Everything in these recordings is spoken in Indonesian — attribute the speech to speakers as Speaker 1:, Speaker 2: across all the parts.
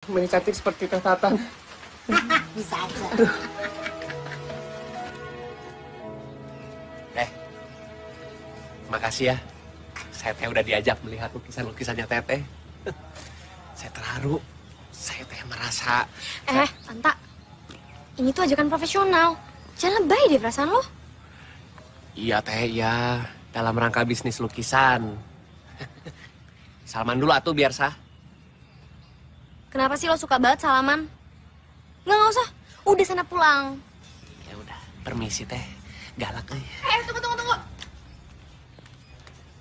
Speaker 1: Meni cantik seperti Teh Tatan.
Speaker 2: Bisa aja.
Speaker 1: Aduh. Makasih ya. Saya teh udah diajak melihat lukisan-lukisannya Teteh. Saya terharu. Saya teh merasa...
Speaker 3: Anta. Ini tuh ajakan profesional. Jangan lebay deh perasaan lo.
Speaker 1: Iya teh, iya. Dalam rangka bisnis lukisan. Salaman dulu atuh biar sah.
Speaker 3: Kenapa sih lo suka banget salaman? Nggak usah. Udah sana pulang.
Speaker 1: Ya udah, permisi teh. Galak nih.
Speaker 3: Tunggu.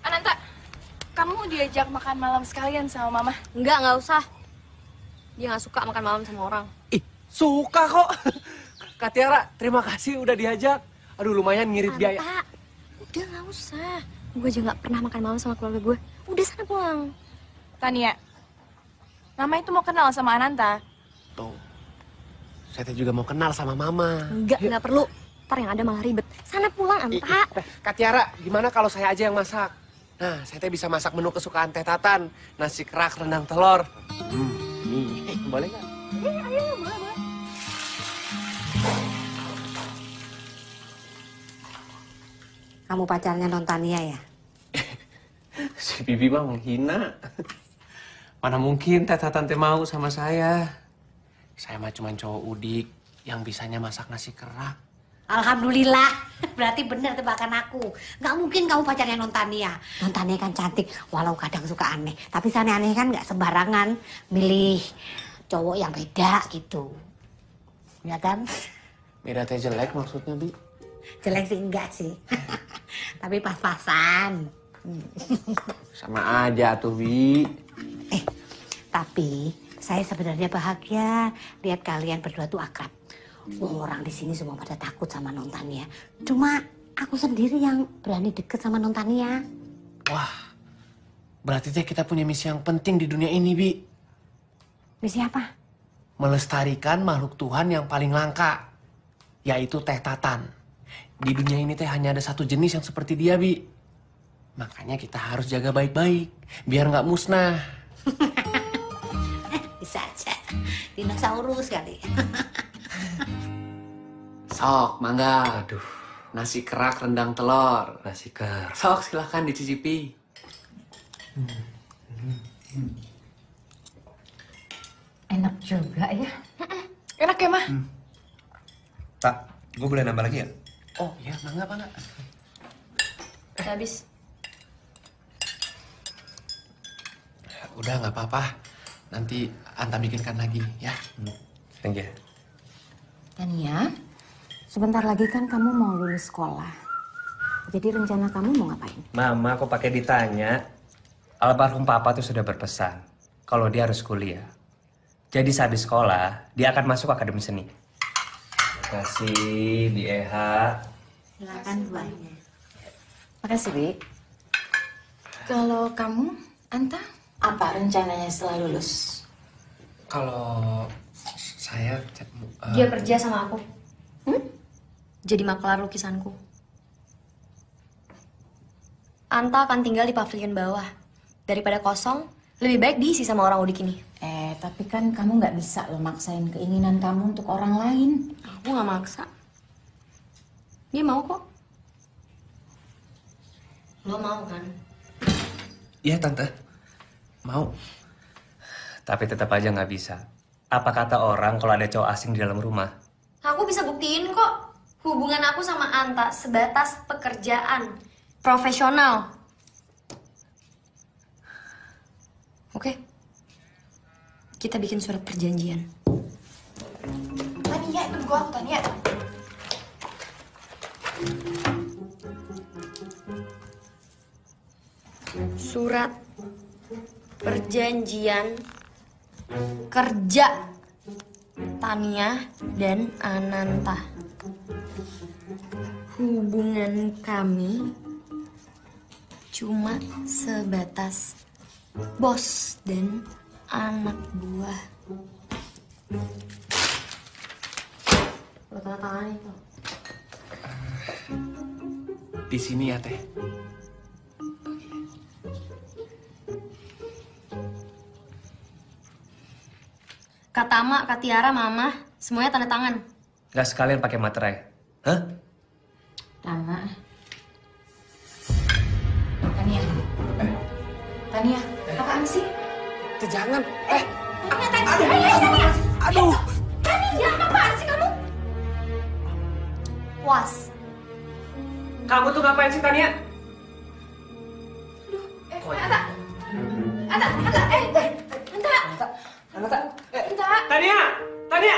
Speaker 4: Ananta, kamu diajak makan malam sekalian sama Mama?
Speaker 3: Nggak usah. Dia nggak suka makan malam sama orang.
Speaker 1: Ih, suka kok. Kak Tiara, terima kasih udah diajak. Aduh, lumayan ngirit biaya.
Speaker 3: Anta, udah nggak usah. Gue aja nggak pernah makan malam sama keluarga gue. Udah sana pulang.
Speaker 4: Tania, Mama itu mau kenal sama Ananta.
Speaker 1: Tuh, saya teh juga mau kenal sama Mama.
Speaker 3: Nggak perlu. Ntar yang ada malah ribet. Sana pulang, Anta.
Speaker 1: Kak Tiara, gimana kalau saya aja yang masak? Nah, saya teh bisa masak menu kesukaan Teh Tatan. Nasi kerak, rendang telur. Nih, boleh nggak?
Speaker 3: Ayo, boleh.
Speaker 2: Kamu pacarnya Non Tania ya?
Speaker 1: Si Bibi mah menghina. Mana mungkin Teh Tatan teh mau sama saya. Saya mah cuma cowok udik yang bisanya masak nasi kerak.
Speaker 2: Alhamdulillah, berarti bener tebakan aku. Gak mungkin kamu pacarnya Non Tania. Non Tania kan cantik, walau kadang suka aneh. Tapi aneh-aneh kan gak sembarangan milih cowok yang beda gitu. Ya kan?
Speaker 1: Beda teh jelek maksudnya, Bi?
Speaker 2: Jelek sih enggak sih. Tapi pas-pasan.
Speaker 1: Sama aja tuh, Bi.
Speaker 2: Tapi saya sebenarnya bahagia lihat kalian berdua tuh akrab. Orang di sini semua pada takut sama Non Tania. Cuma aku sendiri yang berani deket sama Non Tania.
Speaker 1: Wah, berarti teh kita punya misi yang penting di dunia ini, Bi.
Speaker 2: Misi apa?
Speaker 1: Melestarikan makhluk Tuhan yang paling langka, yaitu Teh Tatan. Di dunia ini teh hanya ada satu jenis yang seperti dia, Bi. Makanya kita harus jaga baik-baik, biar nggak musnah.
Speaker 2: Bisa aja. Dinosaurus kali.
Speaker 1: Sok, mangga. Aduh, nasi kerak rendang telur. Nasi kerak. Sok, silahkan dicicipi.
Speaker 2: Enak juga ya.
Speaker 4: Enak ya, Mah?
Speaker 5: Pak, gue boleh nambah lagi ya?
Speaker 1: Oh iya, mangga.
Speaker 3: Udah habis.
Speaker 1: Udah, nggak apa-apa. Nanti Anta bikinkan lagi, ya.
Speaker 5: Thank you.
Speaker 2: Tania, sebentar lagi kan kamu mau lulus sekolah. Jadi rencana kamu mau ngapain?
Speaker 5: Mama kok pakai ditanya? Almarhum Papa tuh sudah berpesan kalau dia harus kuliah. Jadi saat di sekolah, dia akan masuk akademi seni. Terima kasih, Di Eha.
Speaker 2: Silakan buahnya.
Speaker 6: Makasih, Bi. Kalau kamu, Anta, apa rencananya setelah lulus?
Speaker 1: Kalau saya...
Speaker 3: Dia kerja sama aku. Jadi makelar lukisanku. Anta akan tinggal di pavilion bawah. Daripada kosong, lebih baik diisi sama orang udik ini.
Speaker 6: Tapi kan kamu nggak bisa lo maksain keinginan kamu untuk orang lain.
Speaker 3: Aku nggak maksa. Dia mau kok. Lo mau kan?
Speaker 1: Iya, Tante. Mau.
Speaker 5: Tapi tetap aja nggak bisa. Apa kata orang kalau ada cowok asing di dalam rumah?
Speaker 3: Aku bisa buktiin kok. Hubungan aku sama Anta sebatas pekerjaan. Profesional. Oke? Kita bikin surat perjanjian.
Speaker 4: Tania, tunggu aku, Tania.
Speaker 3: Surat perjanjian kerja Tania dan Ananta. Hubungan kami cuma sebatas bos dan anak buah. Lo tanda tangan itu.
Speaker 1: Di sini ya, Teh.
Speaker 3: Kak Tama, Kak Tiara, Mama, semuanya tanda tangan.
Speaker 5: Nggak sekalian pakai materai. Hah?
Speaker 6: Tama. Tania. Tania, apaan sih?
Speaker 1: Jangan.
Speaker 3: Tania.
Speaker 1: Aduh.
Speaker 3: Tania, apaan sih kamu? Puas.
Speaker 5: Kamu tuh ngapain sih, Tania? Tania! Tania!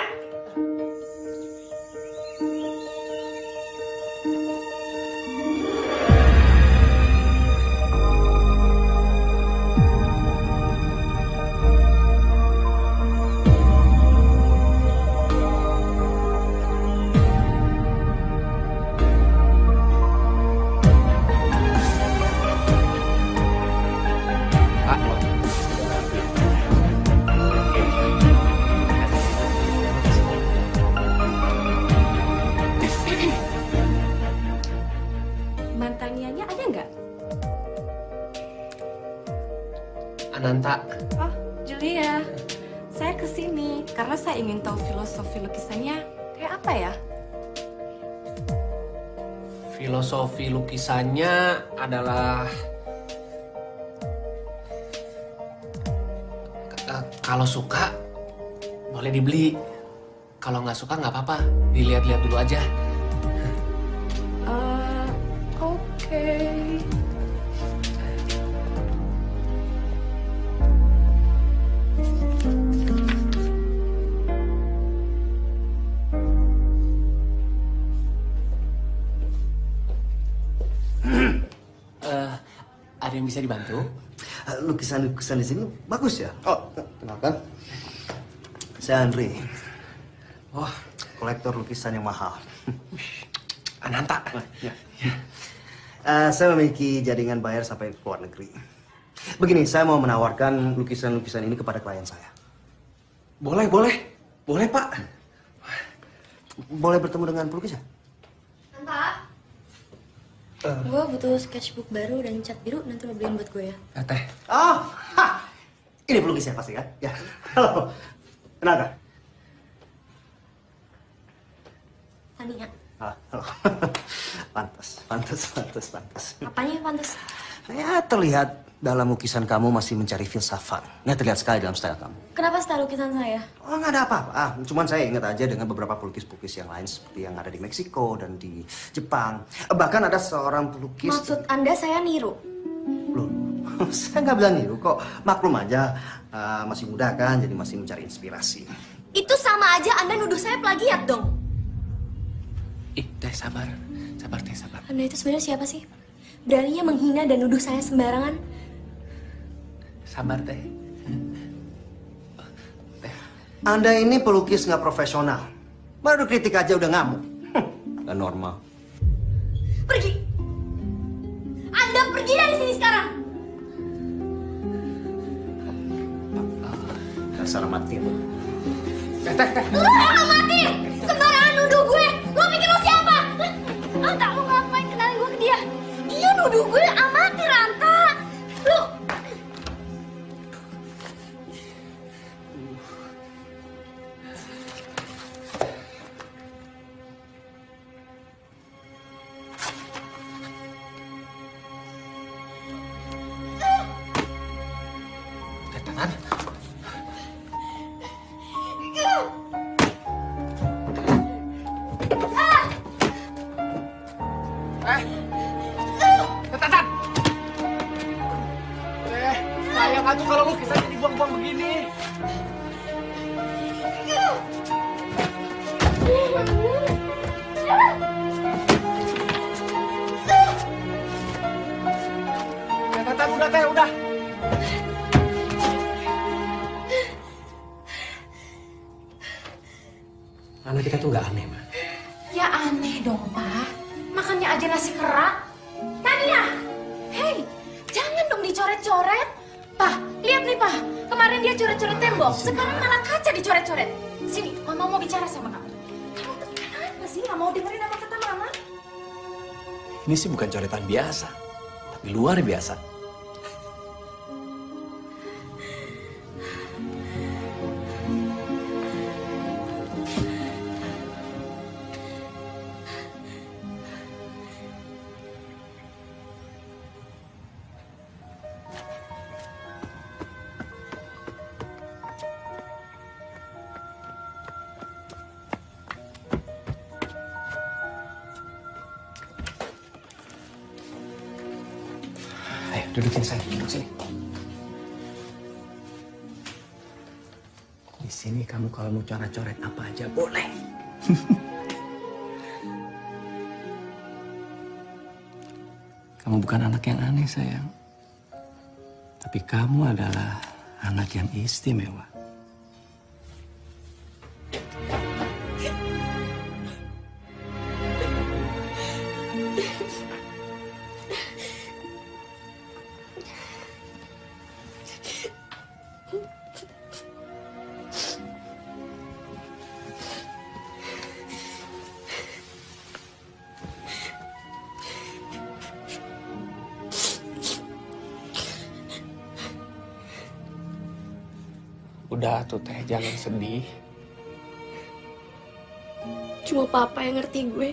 Speaker 4: Mantannya ada nggak?
Speaker 1: Ananta.
Speaker 4: Oh, Julia. Saya kesini karena saya ingin tahu filosofi lukisannya kayak apa ya?
Speaker 1: Filosofi lukisannya adalah kalau suka boleh dibeli. Kalau nggak suka nggak apa-apa, dilihat-lihat dulu aja.
Speaker 4: Oke.
Speaker 1: Ada yang bisa dibantu?
Speaker 7: Lukisan-lukisan di sini bagus ya? Oh, kenalkan. Saya Andre. Wah, kolektor lukisan yang mahal.
Speaker 1: Ananta.
Speaker 7: Ya. Saya memiliki jaringan bayar sampai ke luar negeri. Begini, saya mau menawarkan lukisan-lukisan ini kepada klien saya.
Speaker 1: Boleh, boleh. Boleh, Pak.
Speaker 7: Boleh bertemu dengan pelukisnya?
Speaker 3: Anta, gue butuh sketchbook baru dan cat biru, nanti lo beliin buat gue ya.
Speaker 1: Teh.
Speaker 7: Oh, ini pelukisnya pasti kan? Ya. Halo, kenalkan.
Speaker 3: Tania.
Speaker 7: Halo. Pantas.
Speaker 3: Apanya yang pantas?
Speaker 7: Ya, terlihat dalam lukisan kamu masih mencari filsafat. Ini terlihat sekali dalam style kamu.
Speaker 3: Kenapa style lukisan saya?
Speaker 7: Oh, nggak ada apa-apa. Cuman saya ingat aja dengan beberapa pelukis-pelukis yang lain seperti yang ada di Meksiko dan di Jepang. Bahkan ada seorang pelukis...
Speaker 3: Maksud Anda saya niru?
Speaker 7: Loh, saya nggak bilang niru kok. Maklum aja, masih muda kan, jadi masih mencari inspirasi.
Speaker 3: Itu sama aja Anda nuduh saya plagiat dong.
Speaker 1: Teh, sabar. Sabar, Teh, sabar.
Speaker 3: Anda itu sebenarnya siapa sih? Beraninya menghina dan nuduh saya sembarangan?
Speaker 1: Sabar, Teh.
Speaker 7: Anda ini pelukis nggak profesional. Baru kritik aja udah ngamuk. Nggak normal.
Speaker 3: Pergi! Anda pergi dari sini sekarang!
Speaker 7: Dasar mati lu.
Speaker 1: Teh.
Speaker 3: Lu yang mati! Sembarangan nuduh gue! Lu pikir lu siapa? Anta, lu ngapain kenalin gue ke dia? Dia nuduh gue amatir, Anta! Lu...
Speaker 1: Teh, Tatan. Tatan. Sayang atuh kalau lukisannya dibuang-buang begini. Tatan, udah, Teh, udah. Anak kita tuh nggak aneh, Ma.
Speaker 6: Ya aneh dong, Pak. Makannya aja nasi kerak. Tania! Hei, jangan dong dicoret-coret. Pak, lihat nih, Pak. Kemarin dia coret-coret tembok. Sekarang malah kaca dicoret-coret. Sini, Mama mau bicara sama kamu. Kamu tuh kenapa sih nggak mau dengerin apa kata Mama?
Speaker 8: Ini sih bukan coretan biasa, tapi luar biasa.
Speaker 5: Dudukin saya, duduk sini. Di sini kamu kalau mau coret-coret apa aja boleh. Kamu bukan anak yang aneh, sayang. Tapi kamu adalah anak yang istimewa. Udah tuh teh, jangan sedih.
Speaker 3: Cuma papa yang ngerti gue.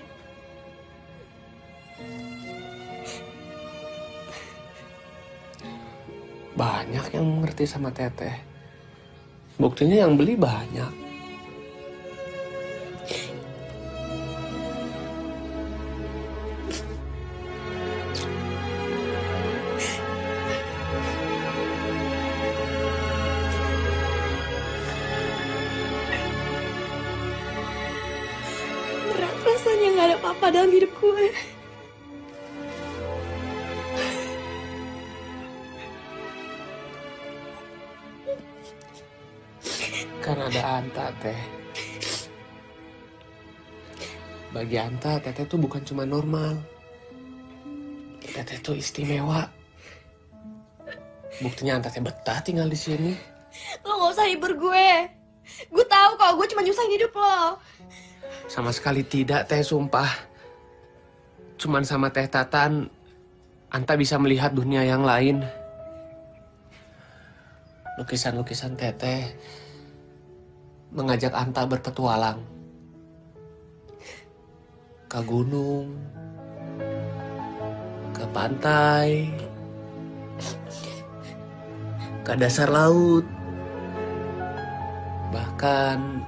Speaker 1: Banyak yang ngerti sama teteh. Buktinya yang beli banyak.
Speaker 3: Berat rasanya gak ada papa dalam hidup gue.
Speaker 1: Kan ada Anta, teh. Bagi Anta, teteh tuh bukan cuma normal. Teteh tuh istimewa. Buktinya Anta teh betah tinggal di sini.
Speaker 3: Lo gak usah hibur gue. Gue tahu kok gue cuma nyusahin hidup lo.
Speaker 1: Sama sekali tidak, teh, sumpah. Cuman sama teh Tatan, Anta bisa melihat dunia yang lain. Lukisan-lukisan teteh mengajak Anta berpetualang. Ke gunung, ke pantai, ke dasar laut, bahkan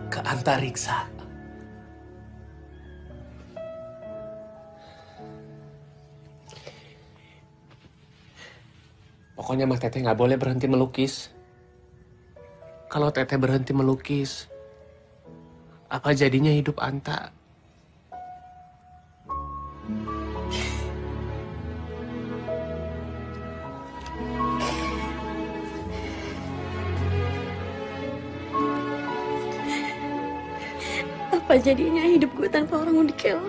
Speaker 1: ke antariksa. Pokoknya Mas Teteh nggak boleh berhenti melukis. Kalau Teteh berhenti melukis, apa jadinya hidup Anta?
Speaker 3: Apa jadinya hidup gue tanpa orang udik lo?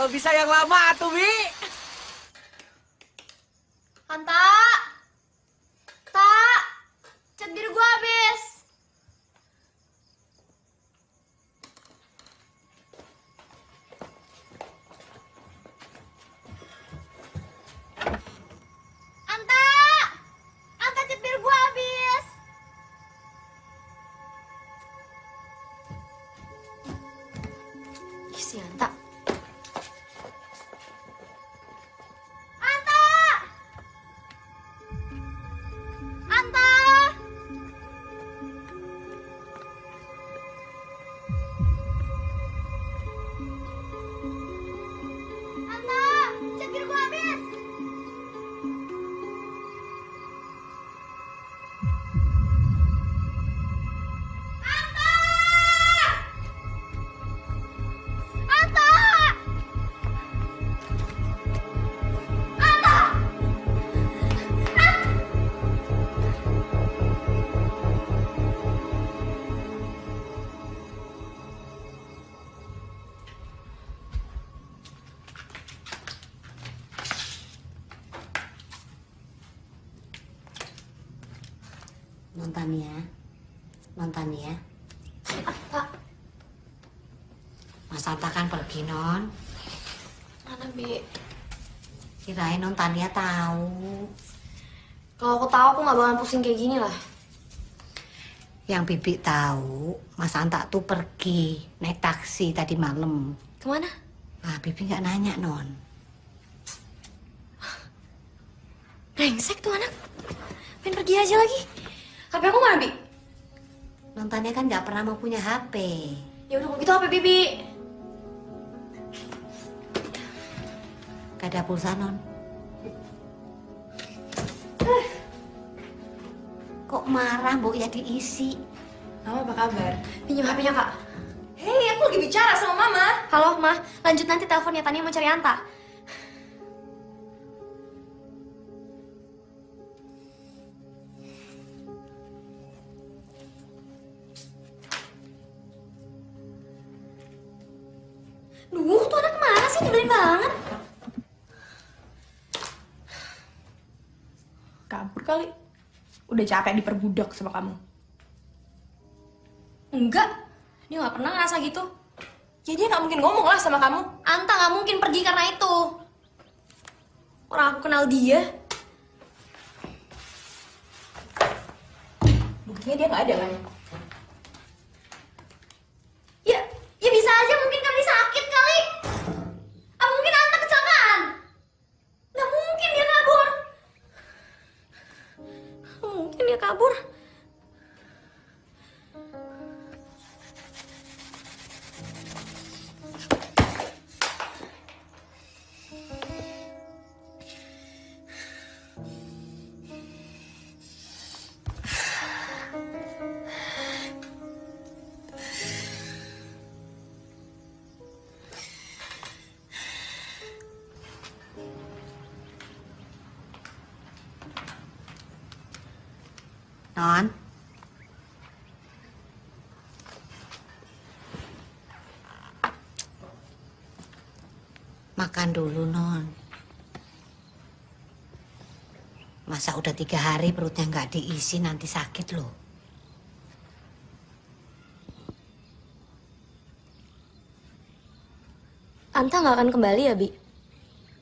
Speaker 1: kalau bisa yang lama tuh, Bi.
Speaker 3: Anta! Tak! Cat biru gua habis. Anta! Anta, cat biru gua habis. Ih, si Anta. Anta! Anta! Anta! Cat biru gua habis. Anta! Anta! Anta!
Speaker 2: Nonton ya. Mas Anta kan pergi, Non.
Speaker 3: Mana, Bi?
Speaker 2: Kirain Non Tania tahu.
Speaker 3: Kalau aku tahu aku nggak bakalan pusing kayak gini lah.
Speaker 2: Yang Bibi tahu, Mas Anta tuh pergi naik taksi tadi malam.
Speaker 3: Kemana?
Speaker 2: Ah, Bibi nggak nanya, Non.
Speaker 3: Brengsek tuh anak. Pengen pergi aja lagi. HP aku mana, Bi?
Speaker 2: Non Tania kan nggak pernah mau punya HP.
Speaker 3: Ya udah kalau gitu HP Bibi.
Speaker 2: Gak ada pulsa, Non. Kok marah, Bu? Ya diisi.
Speaker 4: Mama apa kabar?
Speaker 3: Pinjam HP-nya, Kak.
Speaker 4: Hei, aku lagi bicara sama Mama.
Speaker 3: Halo, Ma. Lanjut nanti teleponnya. Tania mau cari Anta. Duh, tuh anak kemana sih? Nyebelin banget.
Speaker 4: Kabur kali. Udah capek diperbudak sama kamu.
Speaker 3: Enggak. Dia nggak pernah ngerasa gitu.
Speaker 4: Ya dia nggak mungkin ngomong lah sama kamu.
Speaker 3: Anta nggak mungkin pergi karena itu. Orang aku kenal dia.
Speaker 4: Buktinya dia nggak ada kan?
Speaker 3: Ya bisa aja mungkin kami sakit kali. Apa mungkin Anta kecelakaan? Nggak mungkin dia kabur. Nggak mungkin dia kabur.
Speaker 2: Non. Makan dulu, Non. Masa udah 3 hari perutnya nggak diisi, nanti sakit loh.
Speaker 3: Anta nggak akan kembali ya, Bi?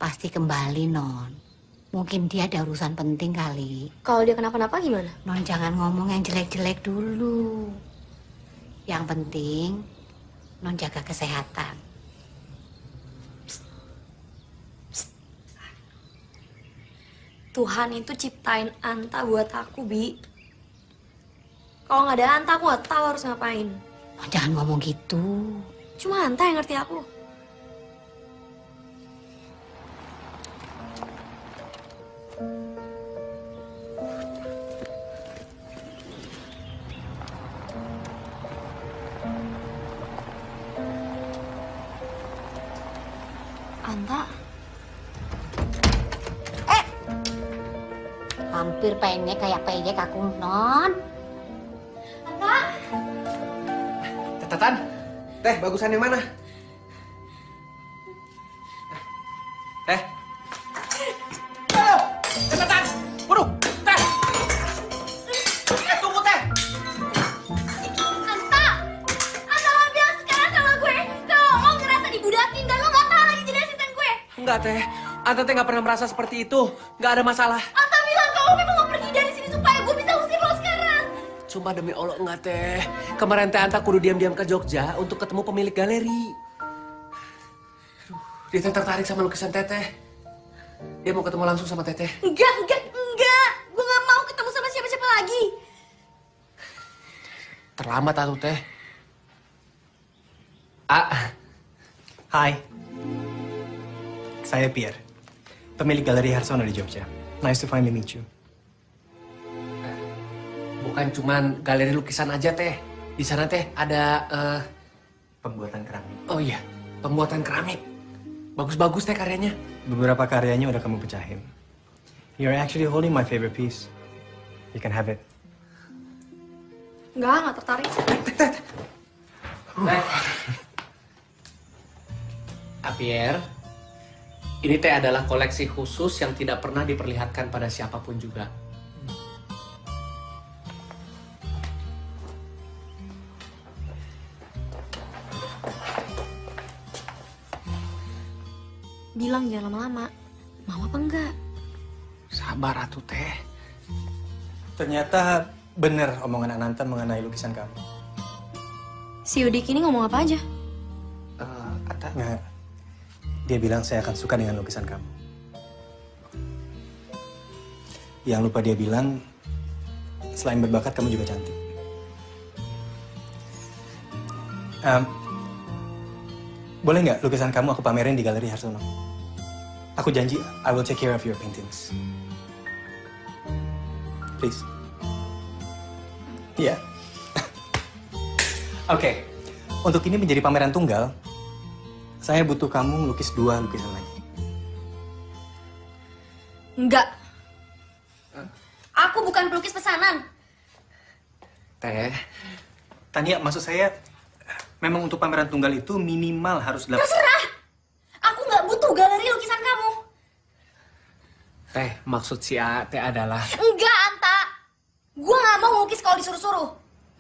Speaker 2: Pasti kembali, Non. Mungkin dia ada urusan penting kali.
Speaker 3: Kalau dia kenapa-napa gimana?
Speaker 2: Non jangan ngomong yang jelek-jelek dulu. Yang penting, Non jaga kesehatan.
Speaker 3: Tuhan itu ciptain Anta buat aku, Bi. Kalau nggak ada Anta, aku nggak tahu harus ngapain.
Speaker 2: Non jangan ngomong gitu.
Speaker 3: Cuma Anta yang ngerti aku. Anta,
Speaker 2: Hampir pendek kayak peyek aku, Non.
Speaker 3: Anta,
Speaker 1: Catatan. Teh, bagusan yang mana?
Speaker 5: Teh. Cepetan. Waduh, Teh. Tunggu, Teh.
Speaker 3: Anta lo bilang sekarang sama gue kalau lo ngerasa dibudakin dan lo gak tahan lagi jadi asisten gue.
Speaker 1: Enggak, Teh. Anta Teh nggak pernah merasa seperti itu. Nggak ada masalah.
Speaker 3: Anta bilang kalau memang mau pergi dari sini supaya gue bisa usir lo sekarang.
Speaker 1: Sumpah demi Allah enggak, Teh. Kemarin Teh Anta kudu diam-diam ke Jogja untuk ketemu pemilik galeri. Aduh, dia Teh tertarik sama lukisan Teteh. Dia mau ketemu langsung sama Teteh.
Speaker 3: Enggak. Gue gak mau ketemu sama siapa-siapa lagi.
Speaker 1: Terlambat atuh, Teh.
Speaker 8: Hai. Saya Pierre. Pemilik Galeri Harsono di Jogja. Nice to finally meet you.
Speaker 1: Bukan cuman galeri lukisan aja, Teh. Di sana, Teh, ada
Speaker 8: Pembuatan keramik.
Speaker 1: oh iya, pembuatan keramik. Bagus-bagus, Teh, karyanya.
Speaker 8: Beberapa karyanya udah kamu pecahin. You're actually holding my favorite piece. You can have it.
Speaker 4: Nggak tertarik.
Speaker 1: Pierre, ini Teh adalah koleksi khusus yang tidak pernah diperlihatkan pada siapapun juga.
Speaker 4: Bilang jangan lama-lama. Mau apa enggak?
Speaker 1: Sabar atuh, Teh.
Speaker 8: Ternyata bener omongan Ananta mengenai lukisan kamu.
Speaker 4: Si Udik ini ngomong apa aja?
Speaker 1: Ata.
Speaker 8: Nggak. Dia bilang saya akan suka dengan lukisan kamu. Yang lupa dia bilang, selain berbakat kamu juga cantik. Boleh nggak lukisan kamu aku pamerin di Galeri Harsono? Aku janji, I will take care of your paintings. Please. Iya. Oke. Untuk ini menjadi pameran tunggal, saya butuh kamu lukis 2 lukisan lagi.
Speaker 3: Enggak. Aku bukan pelukis pesanan.
Speaker 1: Teh.
Speaker 8: Tania, maksud saya, memang untuk pameran tunggal itu minimal harus 8.
Speaker 3: Terserah. Aku nggak butuh galeri lukisan kamu.
Speaker 1: Teh, maksud si Teh adalah...
Speaker 3: Enggak, Anta. Gue nggak mau ngelukis kalau disuruh-suruh.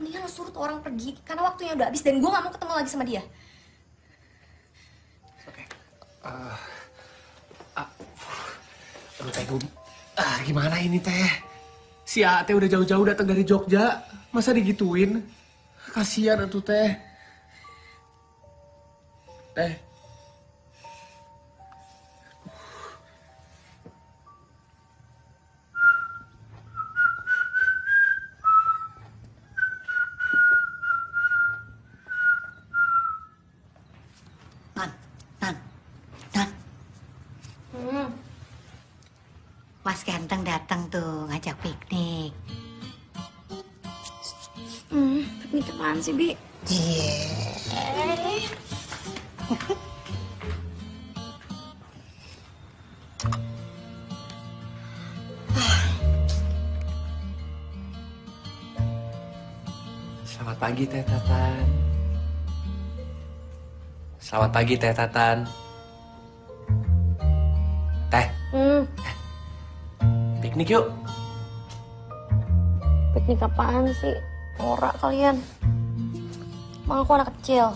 Speaker 3: Mendingan lo suruh tuh orang pergi karena waktunya udah habis dan gue nggak mau ketemu lagi sama dia.
Speaker 1: Aduh, Teh, gimana ini, Teh? Si Teh udah jauh-jauh datang dari Jogja. Masa digituin? Kasihan atuh, Teh. Teh.
Speaker 2: Nan. Mas ganteng datang tuh ngajak piknik.
Speaker 4: Piknik apaan sih, Bi?
Speaker 1: Selamat pagi, Teh Tatan. Selamat pagi, Teh Tatan. Teh, piknik yuk.
Speaker 4: Piknik apaan sih? Norak kalian. Emang aku anak kecil.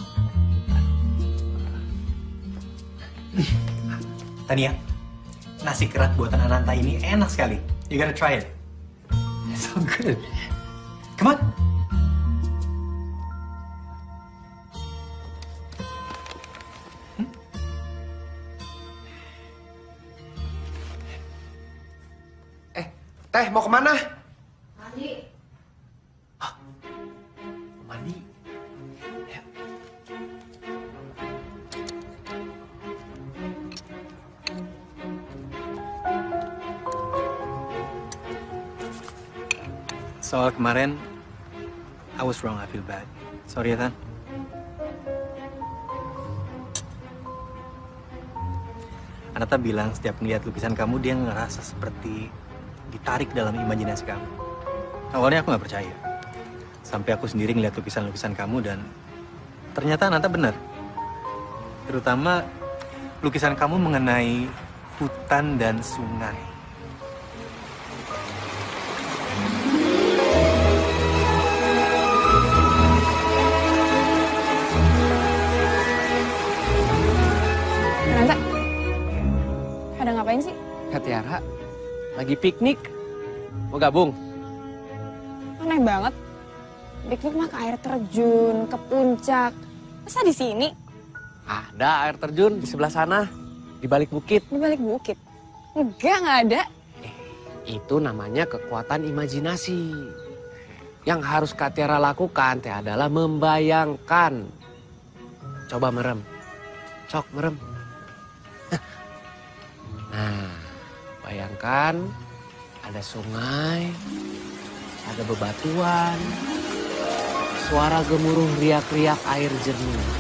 Speaker 8: Tania, nasi kerat buatan Ananta ini enak sekali. You gotta try it.
Speaker 1: It's so good.
Speaker 8: Come on.
Speaker 1: Teh, mau kemana?
Speaker 2: Mandi.
Speaker 1: Mandi. Ya.
Speaker 8: Soal kemarin, I was wrong, I feel bad. Sorry ya, Tan. Ananta bilang setiap melihat lukisan kamu, dia ngerasa seperti ditarik dalam imajinasi kamu. Awalnya aku nggak percaya. Sampai aku sendiri ngeliat lukisan-lukisan kamu dan ternyata Ananta benar. Terutama lukisan kamu mengenai hutan dan sungai.
Speaker 9: Ranta, pada ngapain sih?
Speaker 1: Kak Tiara, lagi piknik. Mau gabung?
Speaker 9: Aneh banget. Piknik mah ke air terjun, ke puncak. Masa di sini?
Speaker 1: Ada air terjun di sebelah sana, di balik bukit.
Speaker 9: Di balik bukit? Enggak, nggak ada.
Speaker 1: Itu namanya kekuatan imajinasi. Yang harus Kak Tiara lakukan teh adalah membayangkan. Coba merem. Cok, merem. Nah, bayangkan ada sungai, ada bebatuan, suara gemuruh riak-riak air jernih.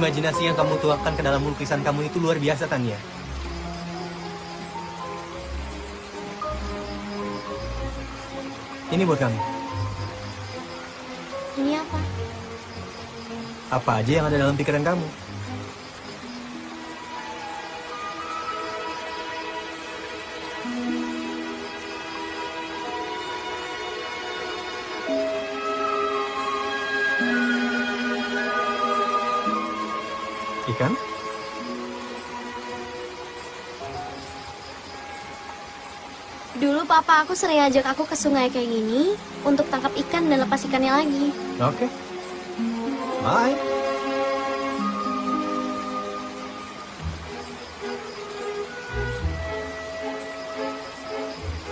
Speaker 8: Imajinasi yang kamu tuangkan ke dalam lukisan kamu itu luar biasa, Tania. Ini buat kamu.
Speaker 3: Ini apa?
Speaker 8: Apa aja yang ada dalam pikiran kamu. Ikan?
Speaker 3: Dulu papa aku sering ajak aku ke sungai kayak gini untuk tangkap ikan dan lepas ikannya lagi.
Speaker 8: Oke. Bye.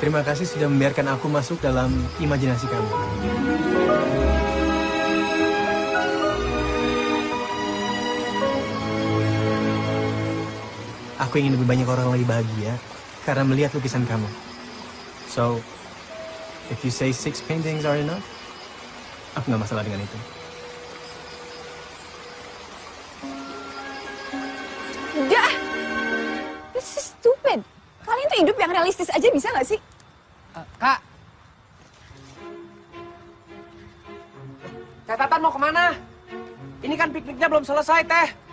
Speaker 8: Terima kasih sudah membiarkan aku masuk dalam imajinasi kamu. Aku ingin lebih banyak orang lagi bahagia karena melihat lukisan kamu. So, if you say 6 paintings are enough, aku nggak masalah dengan itu.
Speaker 9: Udah! This is stupid. Kalian tuh hidup yang realistis aja bisa nggak sih?
Speaker 1: Kak. Teh Tatan mau kemana? Ini kan pikniknya belum selesai, Teh.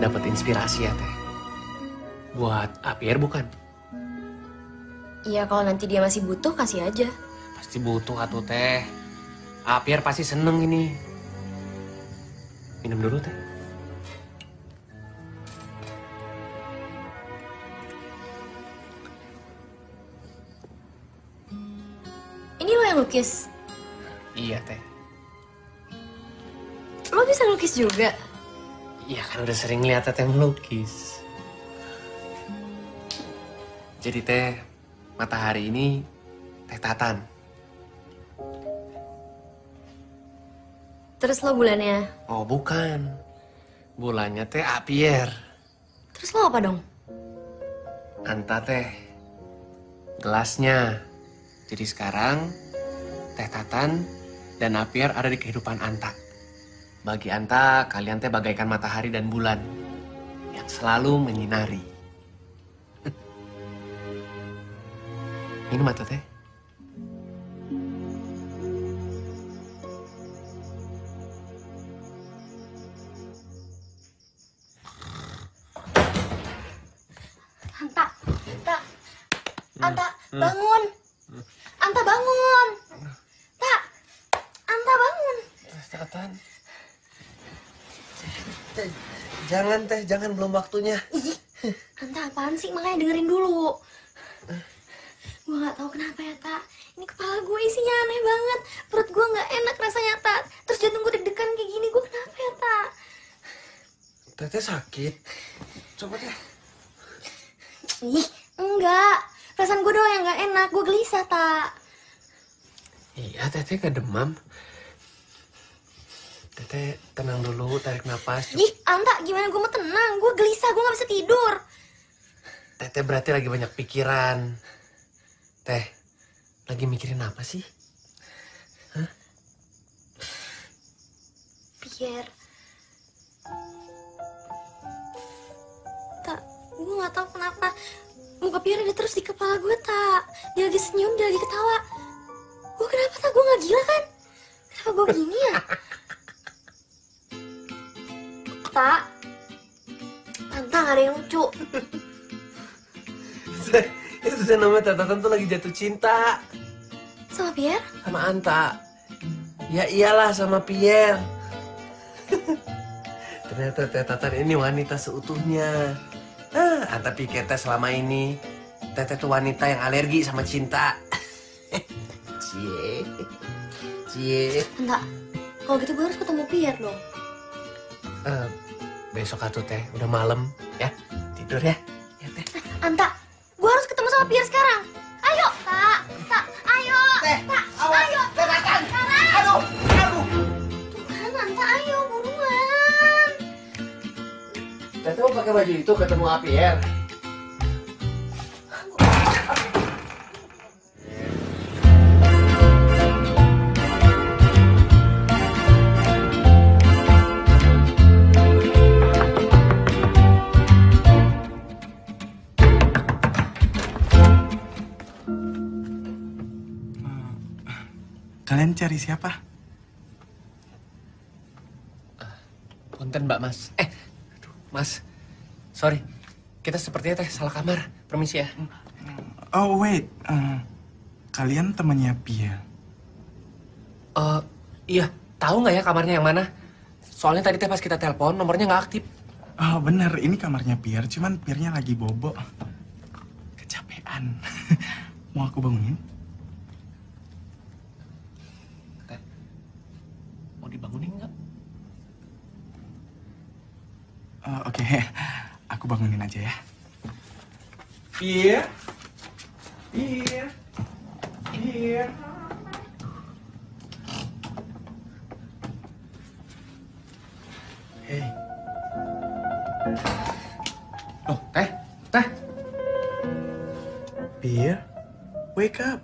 Speaker 1: Dapat inspirasi ya, Teh. Buat Apier bukan?
Speaker 3: Iya, kalau nanti dia masih butuh, kasih aja.
Speaker 1: Pasti butuh atuh, Teh. Apier pasti seneng ini. Minum dulu, Teh.
Speaker 3: Ini lo yang lukis?
Speaker 1: Iya, Teh.
Speaker 3: Lo bisa lukis juga?
Speaker 1: Iya kan udah sering lihat Teteh melukis. Jadi Teh, matahari ini Teh Tatan.
Speaker 3: Terus lo bulannya?
Speaker 1: Oh bukan. Bulannya Teh Apier.
Speaker 3: Terus lo apa dong?
Speaker 1: Anta Teh. Gelasnya. Jadi sekarang Teh Tatan dan Apier ada di kehidupan Anta. Bagi Anta, kalian teh bagaikan matahari dan bulan yang selalu menyinari. Minum atau Teh?
Speaker 3: Anta bangun. Tak, Anta bangun.
Speaker 1: Tatan. Jangan teh, jangan belum waktunya.
Speaker 3: Ih, Anta apaan sih? Makanya dengerin dulu. Gue gak tahu kenapa ya, Tak. Ini kepala gue isinya aneh banget. Perut gue gak enak rasanya, Tak. Terus jantung gue deg-degan kayak gini. Gue kenapa ya, Tak?
Speaker 1: Teteh sakit. Coba teh.
Speaker 3: Ih, enggak. Perasaan gue doang yang gak enak. Gue gelisah, Tak.
Speaker 1: Iya, teteh gak demam. Teteh tenang dulu, tarik napas.
Speaker 3: Ih, Anta, gimana gue mau tenang? Gue gelisah, gue gak bisa tidur.
Speaker 1: Teteh berarti lagi banyak pikiran. Teh, lagi mikirin apa sih? Hah?
Speaker 3: Pierre. Tak, gue gak tahu kenapa. Muka Pierre ada terus di kepala gue, Tak. Dia lagi senyum, dia lagi ketawa. Gue kenapa, Tak? Gue gak gila kan? Kenapa gue gini ya? Tak, Anta gak ada yang lucu.
Speaker 1: Itu namanya Tatan tuh lagi jatuh cinta.
Speaker 3: Sama Pierre?
Speaker 1: Sama Anta. Ya iyalah sama Pierre. Ternyata Tatan ini wanita seutuhnya. Anta pikir teh selama ini Teteh tuh wanita yang alergi sama cinta. Cie. Cie.
Speaker 3: Anta, kalau gitu gue harus ketemu Pierre dong.
Speaker 1: Besok atuh teh, udah malam ya. Tidur ya. Ya teh.
Speaker 3: Anta, gue harus ketemu sama Pierre sekarang. Ayo, Tak, ayo.
Speaker 1: Teh,
Speaker 3: Tak,
Speaker 1: awas,
Speaker 3: ayo.
Speaker 1: Teh Tatan.
Speaker 3: Sekarang.
Speaker 1: Aduh.
Speaker 3: Tuhan, Anta, ayo buruan.
Speaker 1: Teteh mau pakai baju itu ketemu Pierre.
Speaker 10: Kalian cari siapa?
Speaker 1: Punten Mbak Mas. Aduh, Mas. Sorry. Kita sepertinya teh salah kamar. Permisi ya.
Speaker 10: Oh wait, kalian temannya Pia?
Speaker 1: Iya. Tahu nggak ya kamarnya yang mana? Soalnya tadi teh pas kita telepon nomornya nggak aktif.
Speaker 10: Oh bener, ini kamarnya Pierre, cuman Pierre-nya lagi bobo. Kecapean. Mau aku bangunin?
Speaker 1: Mau dibangunin nggak?
Speaker 10: Oke, aku bangunin aja ya.
Speaker 1: Pierre? Pierre? Pierre? Hey. Oh, teh? Teh?
Speaker 10: Pierre, wake up.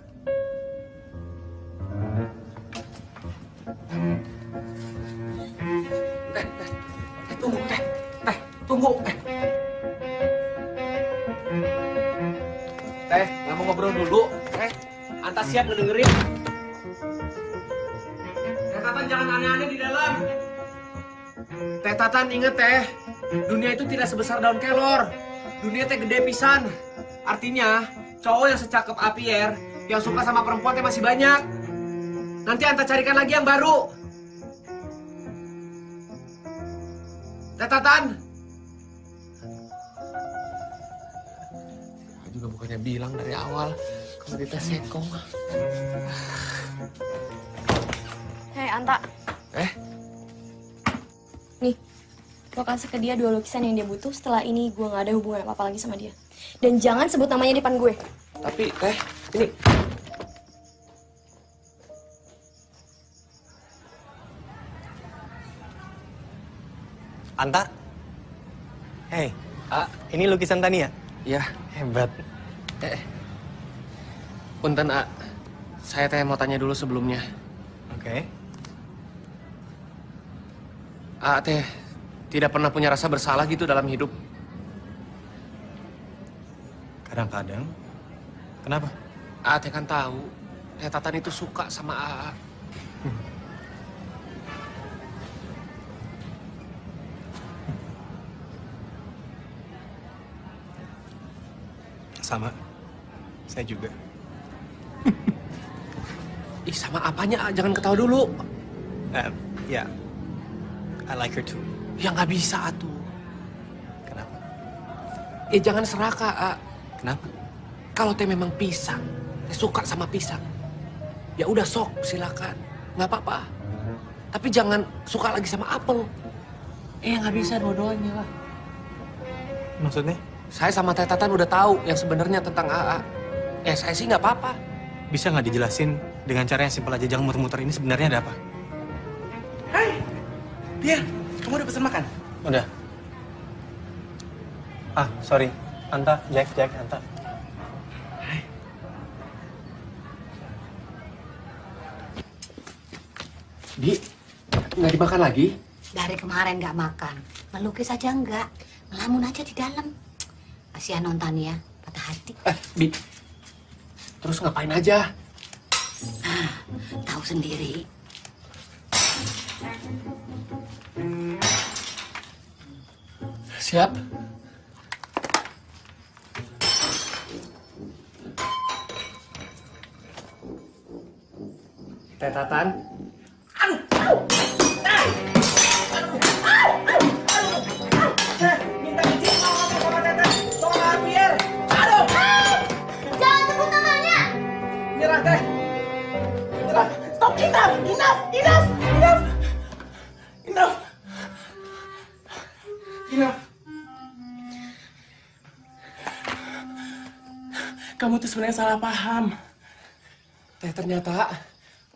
Speaker 1: Tunggu, tunggu. Teh, nggak mau ngobrol dulu. Teh, Anta siap ngedengerin. Teh Tatan jangan aneh-aneh di dalam. Teh Tatan inget teh, dunia itu tidak sebesar daun kelor. Dunia teh gede pisan. Artinya, cowok yang secakep Pierre, yang suka sama perempuan teh masih banyak. Nanti Anta carikan lagi yang baru. Teh Tatan. Aku juga bukannya bilang dari awal kalau kita sekong.
Speaker 4: Hei, Anta. Nih, lo kasih ke dia 2 lukisan yang dia butuh. Setelah ini gue gak ada hubungan apa-apa lagi sama dia. Dan jangan sebut namanya di depan gue.
Speaker 1: Tapi, Teh, ini...
Speaker 8: Anta? Hei, ini lukisan Tania?
Speaker 1: Ya.
Speaker 8: Hebat.
Speaker 1: Punten, saya teh mau tanya dulu sebelumnya.
Speaker 8: Oke.
Speaker 1: Teh tidak pernah punya rasa bersalah gitu dalam hidup.
Speaker 8: Kadang-kadang. Kenapa?
Speaker 1: Teh kan tahu, Teh Tatan itu suka sama A.
Speaker 10: Sama, saya juga.
Speaker 1: Ih, sama apanya? Jangan ketawa dulu.
Speaker 8: Ya, I like her too.
Speaker 1: Ya nggak bisa atuh.
Speaker 8: Kenapa?
Speaker 1: Jangan serakah, A.
Speaker 8: Kenapa?
Speaker 1: Kalau teh memang pisang, teh suka sama pisang, ya udah sok silakan, nggak apa-apa. Tapi jangan suka lagi sama apel. Nggak bisa dua-duanya lah.
Speaker 8: Maksudnya?
Speaker 1: Saya sama Teh Tatan udah tahu yang sebenarnya tentang AA. Saya sih nggak apa-apa.
Speaker 8: Bisa nggak dijelasin dengan cara yang simpel aja, jangan muter-muter ini sebenarnya ada apa?
Speaker 10: Hai, Biar, kamu udah pesan makan?
Speaker 8: Udah. Sorry. Anta, Jack, Anta.
Speaker 1: Bi, nggak dimakan lagi?
Speaker 2: Dari kemarin nggak makan. Melukis aja nggak. Ngelamun aja di dalam. Kasihan Nontania, patah hati.
Speaker 1: Bi, terus ngapain aja?
Speaker 2: Tahu sendiri.
Speaker 1: Siap. Teh Tatan.
Speaker 10: Minta izin mau ngomong sama Tete. Soal Biar. Aduh.
Speaker 3: Jangan sebut namanya.
Speaker 10: Nyerah, Teh. Nyerah. Stop. Enough. Kamu tuh sebenarnya salah paham.
Speaker 1: Teh ternyata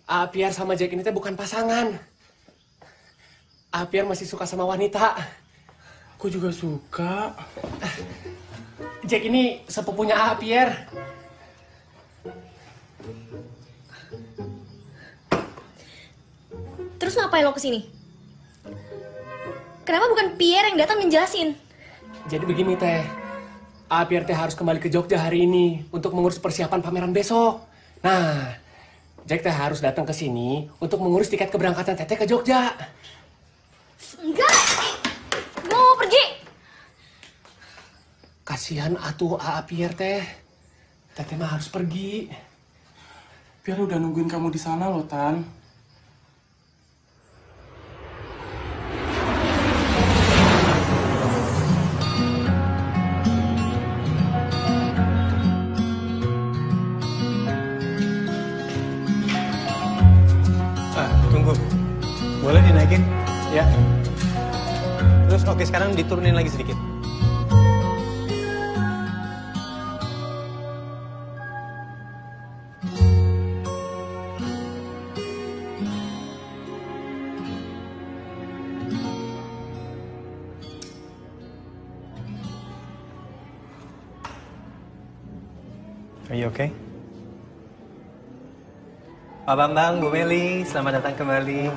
Speaker 1: Apiar sama Jack ini teh bukan pasangan. Apiar masih suka sama wanita.
Speaker 10: Aku juga suka.
Speaker 1: Jack ini sepupunya Apiar.
Speaker 4: Terus ngapain lo kesini? Kenapa bukan Pierre yang datang menjelasin?
Speaker 1: Jadi begini Teh, Apiar teh harus kembali ke Jogja hari ini untuk mengurus persiapan pameran besok. Nah, Jack teh harus datang ke sini untuk mengurus tiket keberangkatan Teteh ke Jogja.
Speaker 4: Enggak! Gue mau pergi!
Speaker 1: Kasihan atuh Apiar teh. Teteh mah harus pergi.
Speaker 10: Biar udah nungguin kamu di sana loh, Tan.
Speaker 8: Tunggu. Boleh dinaikin? Ya. Terus oke, sekarang diturunin lagi sedikit. Are you okay? Pak Bambang, Bu Meli, selamat datang kembali.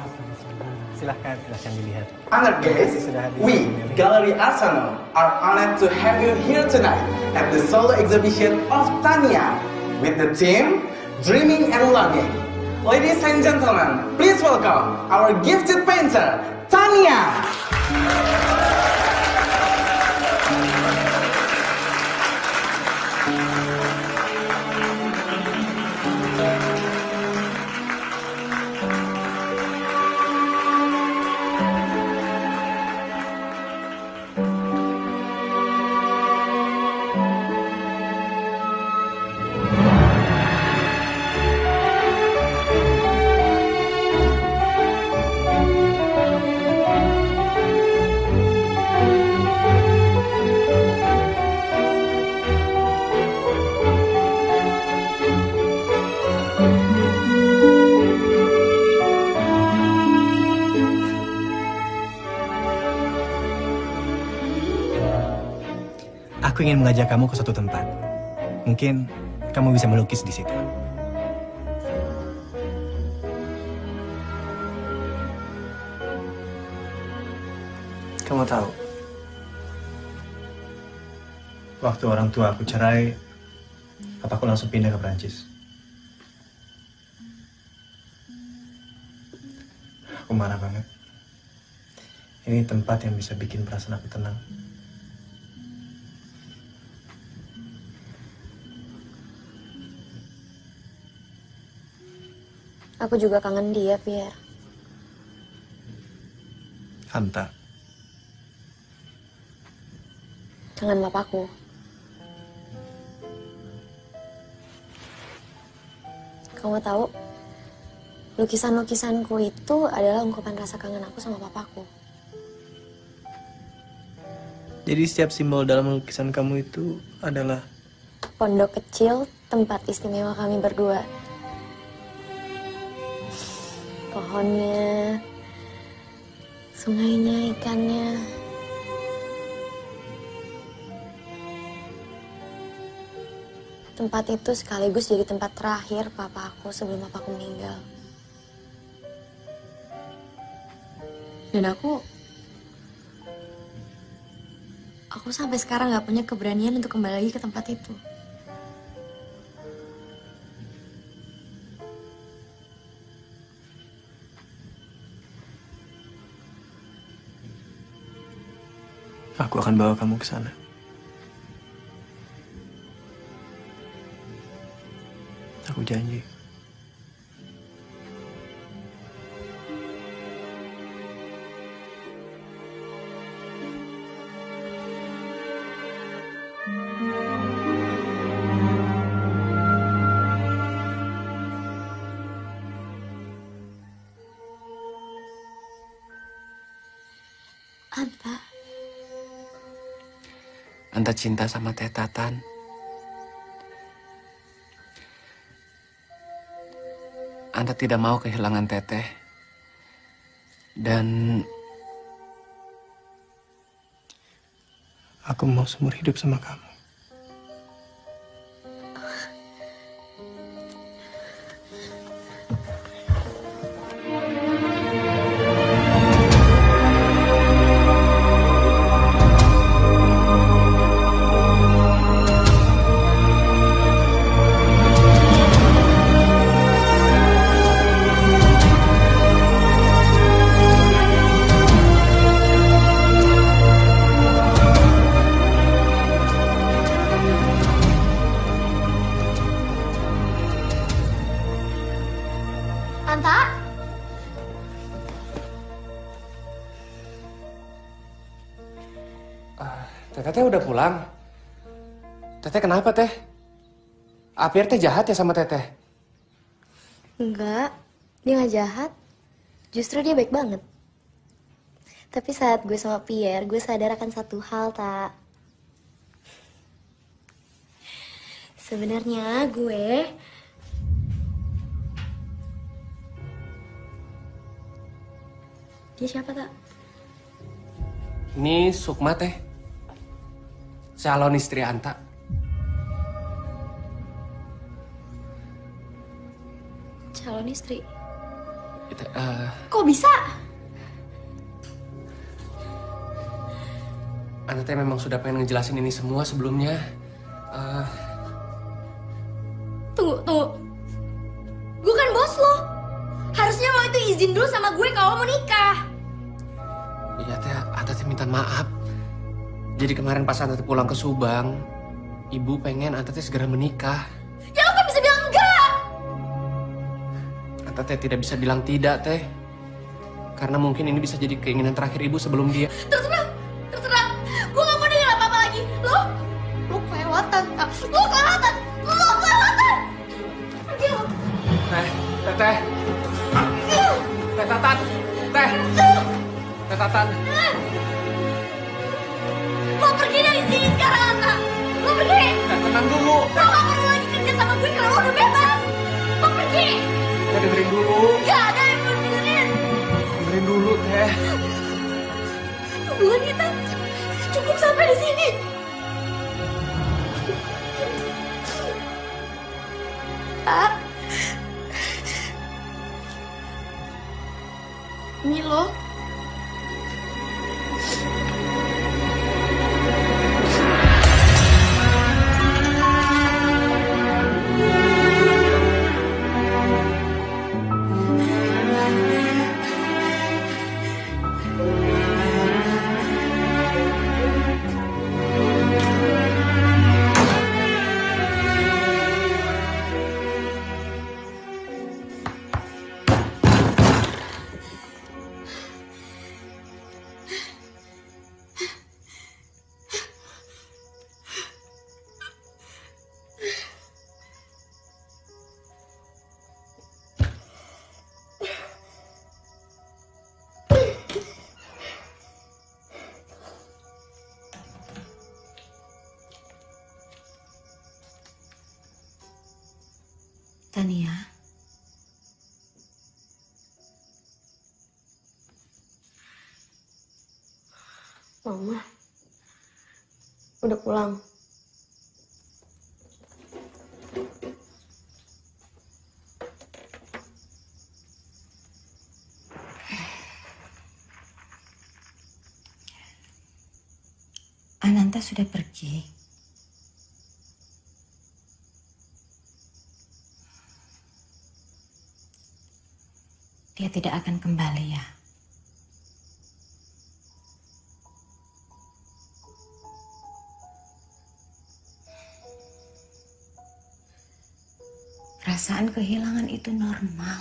Speaker 8: Silahkan dilihat.
Speaker 11: Honored guests, we, Gallery Arsenal, are honored to have you here tonight at the solo exhibition of Tania with the theme Dreaming and Longing. Ladies and gentlemen, please welcome our gifted painter, Tania.
Speaker 8: Aku ingin mengajak kamu ke suatu tempat. Mungkin kamu bisa melukis di situ. Kamu tahu, waktu orang tua aku cerai, papaku langsung pindah ke Perancis. Aku marah banget. Ini tempat yang bisa bikin perasaan aku tenang.
Speaker 4: Aku juga kangen dia, Pierre.
Speaker 10: Anta,
Speaker 4: Kangen papaku. Kamu tahu, lukisan-lukisanku itu adalah ungkapan rasa kangen aku sama papaku.
Speaker 12: Jadi setiap simbol dalam lukisan kamu itu adalah
Speaker 4: Pondok kecil, tempat istimewa kami berdua. Pohonnya, sungainya, ikannya. Tempat itu sekaligus jadi tempat terakhir papa aku sebelum papaku meninggal. Dan aku sampai sekarang gak punya keberanian untuk kembali lagi ke tempat itu.
Speaker 12: aku akan bawa kamu ke sana. Aku janji.
Speaker 1: Anta cinta sama Teh Tatan. Anta tidak mau kehilangan Teteh. Dan
Speaker 12: aku mau seumur hidup sama kamu.
Speaker 1: Teteh udah pulang. Teteh kenapa, Teh? Pierre teh jahat ya sama Teteh?
Speaker 4: Enggak, dia nggak jahat. Justru dia baik banget. Tapi saat gue sama Pierre, gue sadar akan satu hal, Tak. Sebenarnya gue... Dia siapa, Tak?
Speaker 1: Ini Sukma, Teh. Calon istri Anta.
Speaker 4: Calon istri?
Speaker 3: Kok bisa?
Speaker 1: Anta teh memang sudah pengen ngejelasin ini semua sebelumnya.
Speaker 3: Tunggu. Gue kan bos lo. Harusnya lo itu izin dulu sama gue kalau mau nikah.
Speaker 1: Iya, Teh. Anta teh minta maaf. Jadi kemarin pas Anta teh pulang ke Subang, ibu pengen Anta teh segera menikah.
Speaker 3: Ya lo kan bisa bilang enggak.
Speaker 1: Anta teh tidak bisa bilang tidak, Teh. Karena mungkin ini bisa jadi keinginan terakhir ibu sebelum dia.
Speaker 3: Terserah. Gue gak mau denger apa-apa lagi. Lo kelewatan. Lo kelewatan. Pergi lo.
Speaker 1: Teteh. Teh Tatan. Teh Tatan.
Speaker 3: Lo pergi dari sini sekarang, Anta. Lo pergi.
Speaker 1: Tenang dulu.
Speaker 3: Lo gak perlu lagi kerja sama gue karena lo udah bebas. Lo pergi.
Speaker 1: Teh dengerin dulu.
Speaker 3: Gak ada yang perlu dengerin.
Speaker 1: Dengerin dulu, Teh.
Speaker 3: Hubungan kita cukup sampai di sini. Milo.
Speaker 2: Tania,
Speaker 4: Mama, udah pulang.
Speaker 2: Ananta sudah pergi. Dia tidak akan kembali ya. Perasaan kehilangan itu normal.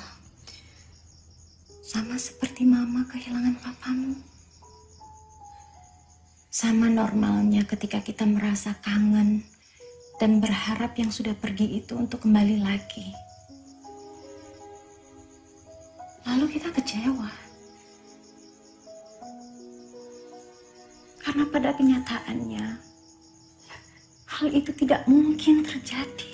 Speaker 2: Sama seperti mama kehilangan papamu. Sama normalnya ketika kita merasa kangen dan berharap yang sudah pergi itu untuk kembali lagi. Lalu kita kecewa. Karena pada kenyataannya, hal itu tidak mungkin terjadi.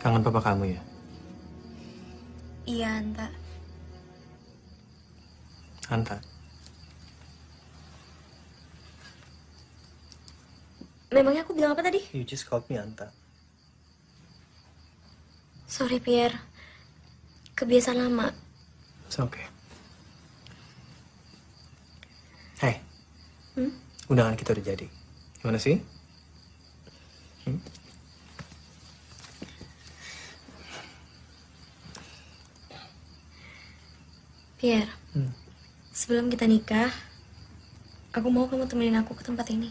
Speaker 8: Kangen papa kamu ya?
Speaker 4: Iya, Anta.
Speaker 8: Anta.
Speaker 4: Memangnya aku bilang apa tadi?
Speaker 8: You just called me Anta.
Speaker 4: Sorry, Pierre. Kebiasaan lama.
Speaker 8: It's okay. Hey.
Speaker 4: Hmm?
Speaker 8: Undangan kita udah jadi. Gimana sih?
Speaker 4: Pierre, sebelum kita nikah, aku mau kamu temenin aku ke tempat ini.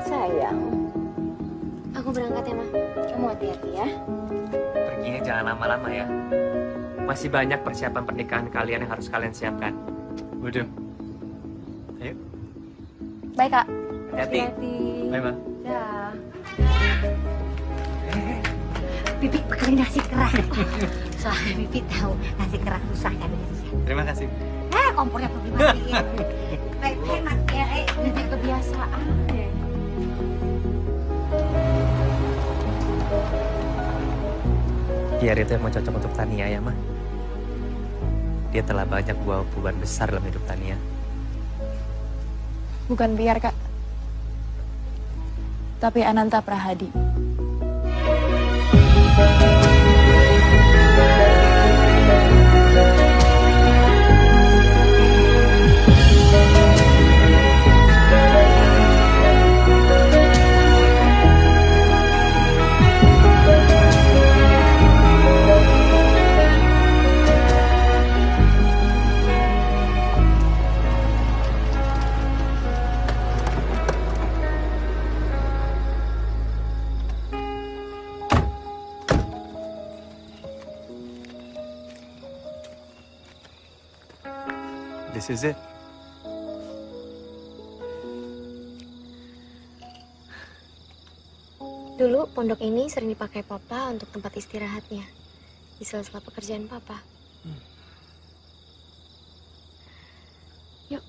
Speaker 9: Sayang,
Speaker 4: Aku berangkat ya, Ma.
Speaker 9: kamu hati-hati ya.
Speaker 5: Perginya jangan lama-lama ya. Masih banyak persiapan pernikahan kalian yang harus kalian siapkan.
Speaker 8: Udah. Ayo.
Speaker 4: Baik, Kak.
Speaker 5: Hati-hati. Bye, Ma.
Speaker 4: Ya.
Speaker 2: Bibi pakai nasi kerak. Soalnya Bibi tahu nasi kerak susah kan.
Speaker 8: Terima kasih.
Speaker 2: Kompornya pergi matiin. Hemat ya, Bibi kebiasaan.
Speaker 5: Pierre itu emang cocok untuk Tania ya, Ma. Dia telah banyak bawa perubahan besar dalam hidup Tania.
Speaker 9: Bukan Pierre, Kak. Tapi Ananta Prahadi.
Speaker 8: this is it.
Speaker 4: Dulu pondok ini sering dipakai papa untuk tempat istirahatnya di sela-sela pekerjaan papa. Yuk.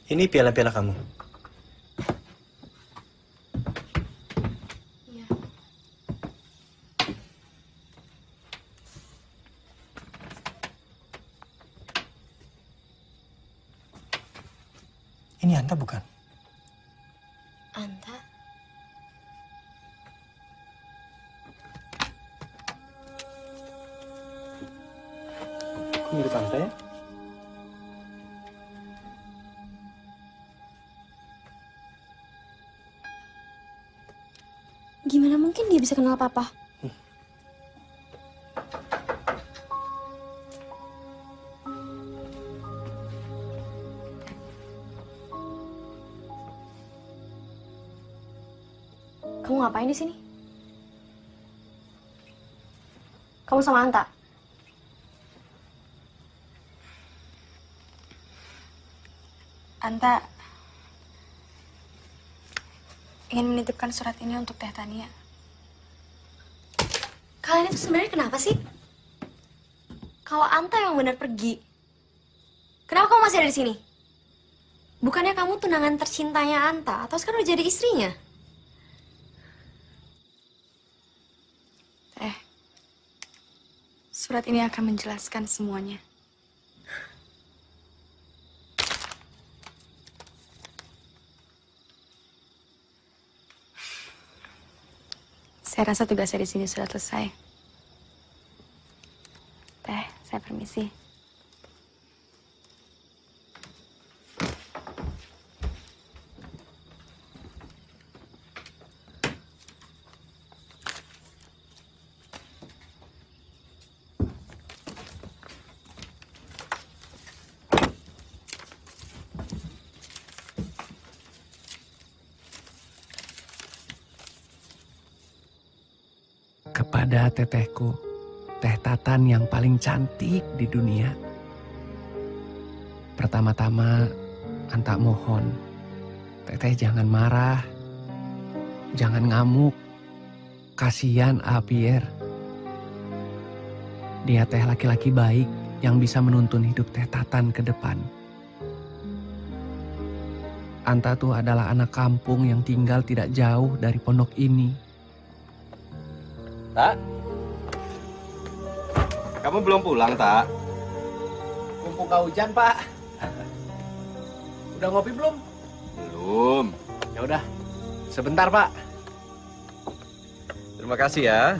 Speaker 12: Ini piala-piala kamu.
Speaker 4: Iya.
Speaker 12: Ini Anta bukan?
Speaker 4: Anta?
Speaker 12: Kok mirip Anta ya?
Speaker 4: Gimana mungkin dia bisa kenal papa? Kamu ngapain di sini? Kamu sama Anta?
Speaker 13: Anta ingin menitipkan surat ini untuk Teh Tania.
Speaker 4: Kalian itu sebenarnya kenapa sih? Kalau Anta yang benar pergi, kenapa kamu masih ada di sini? Bukannya kamu tunangan tercintanya Anta, atau sekarang udah jadi istrinya?
Speaker 13: Teh, surat ini akan menjelaskan semuanya. Saya rasa tugas saya di sini sudah selesai. Teh, saya permisi.
Speaker 1: Kepada tetehku, Teh Tatan yang paling cantik di dunia. Pertama-tama, Anta mohon, teteh jangan marah, jangan ngamuk. Kasihan Pierre. Dia teh laki-laki baik yang bisa menuntun hidup Teh Tatan ke depan. Anta tuh adalah anak kampung yang tinggal tidak jauh dari pondok ini.
Speaker 5: Tak? Kamu belum pulang, Tak?
Speaker 1: Kumpul hujan, Pak. Udah ngopi belum?
Speaker 5: Belum.
Speaker 1: Ya udah, sebentar, Pak.
Speaker 5: Terima kasih ya.